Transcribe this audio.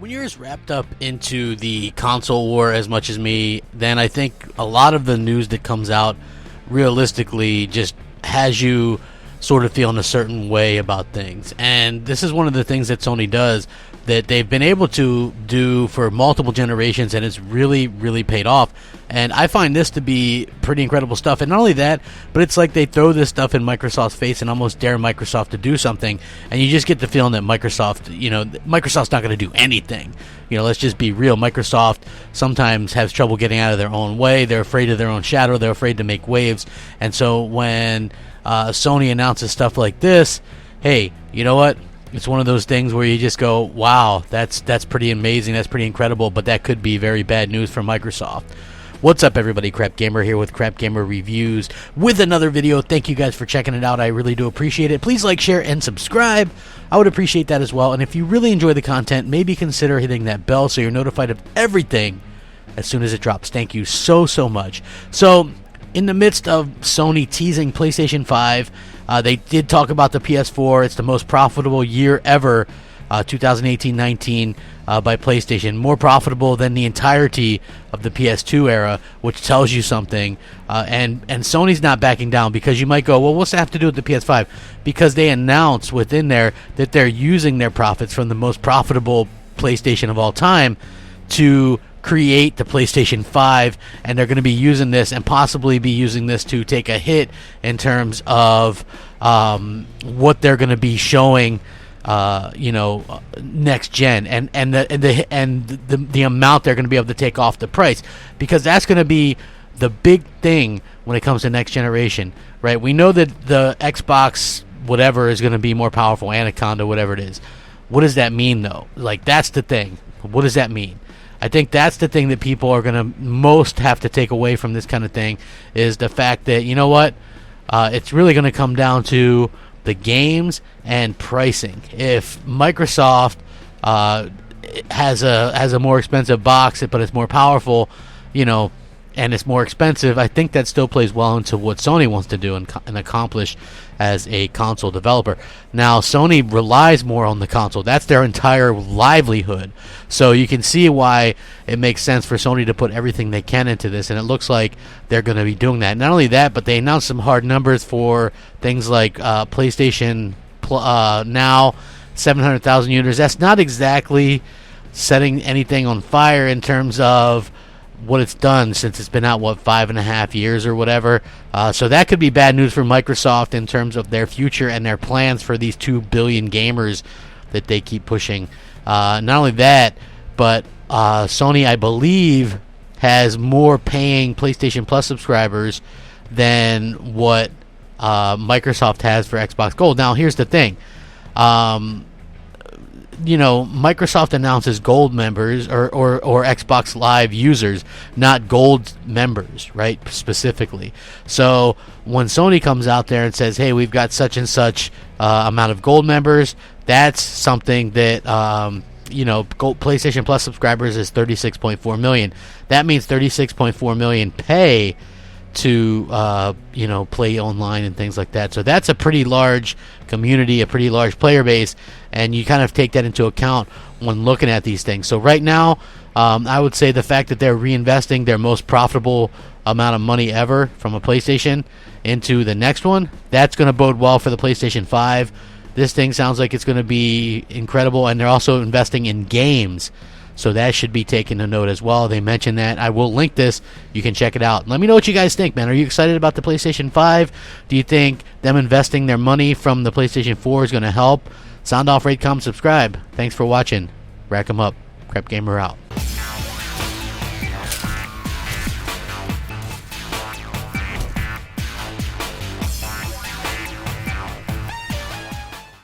When you're as wrapped up into the console war as much as me, then I think a lot of the news that comes out realistically just has you sort of feeling a certain way about things. And this is one of the things that Sony does that they've been able to do for multiple generations, and it's really, really paid off. And I find this to be pretty incredible stuff. And not only that, but it's like they throw this stuff in Microsoft's face and almost dare Microsoft to do something, and you just get the feeling that Microsoft's not going to do anything. Let's just be real. Microsoft sometimes has trouble getting out of their own way. They're afraid of their own shadow. They're afraid to make waves. And so when Sony announces stuff like this, hey, you know what? It's one of those things where you just go, wow, that's pretty amazing, that's pretty incredible, but that could be very bad news for Microsoft. What's up, everybody? Crapgamer here with Crapgamer Reviews with another video. Thank you guys for checking it out. I really do appreciate it. Please like, share, and subscribe. I would appreciate that as well. And if you really enjoy the content, maybe consider hitting that bell so you're notified of everything as soon as it drops. Thank you so much. So, in the midst of Sony teasing PlayStation 5, they did talk about the PS4. It's the most profitable year ever, 2018-19, by PlayStation. More profitable than the entirety of the PS2 era, which tells you something. And Sony's not backing down, because you might go, well, what's that have to do with the PS5? Because they announced within there that they're using their profits from the most profitable PlayStation of all time to create the PlayStation 5, and they're going to be using this and possibly be using this to take a hit in terms of what they're going to be showing next gen, and the amount they're going to be able to take off the price, because that's going to be the big thing when it comes to next generation, right? We know that the Xbox whatever is going to be more powerful, Anaconda, whatever it is. What does that mean, though? Like, that's the thing. What does that mean? I think that's the thing that people are going to most have to take away from this kind of thing, is the fact that, you know what, it's really going to come down to the games and pricing. If Microsoft has a more expensive box, but it's more powerful, and it's more expensive, I think that still plays well into what Sony wants to do and accomplish as a console developer. Now, Sony relies more on the console. That's their entire livelihood. So you can see why it makes sense for Sony to put everything they can into this, and it looks like they're going to be doing that. Not only that, but they announced some hard numbers for things like PlayStation Now, 700,000 units. That's not exactly setting anything on fire in terms of what it's done since it's been out, 5.5 years or whatever. So that could be bad news for Microsoft in terms of their future and their plans for these 2 billion gamers that they keep pushing. Not only that, but Sony, I believe, has more paying PlayStation Plus subscribers than what Microsoft has for Xbox Gold. Now, here's the thing. Microsoft announces gold members or Xbox Live users, not gold members, right, specifically. So when Sony comes out there and says, hey, we've got such and such amount of gold members, that's something that, PlayStation Plus subscribers is 36.4 million. That means 36.4 million pay to play online and things like that. So that's a pretty large community, a pretty large player base, and you kind of take that into account when looking at these things. So right now, I would say the fact that they're reinvesting their most profitable amount of money ever from a PlayStation into the next one, that's going to bode well for the PlayStation 5. This thing sounds like it's going to be incredible, and they're also investing in games. So that should be taken a note as well. They mentioned that. I will link this. You can check it out. Let me know what you guys think, man. Are you excited about the PlayStation 5? Do you think them investing their money from the PlayStation 4 is going to help? Sound off, rate, comment, subscribe. Thanks for watching. Rack 'em up. Crapgamer out.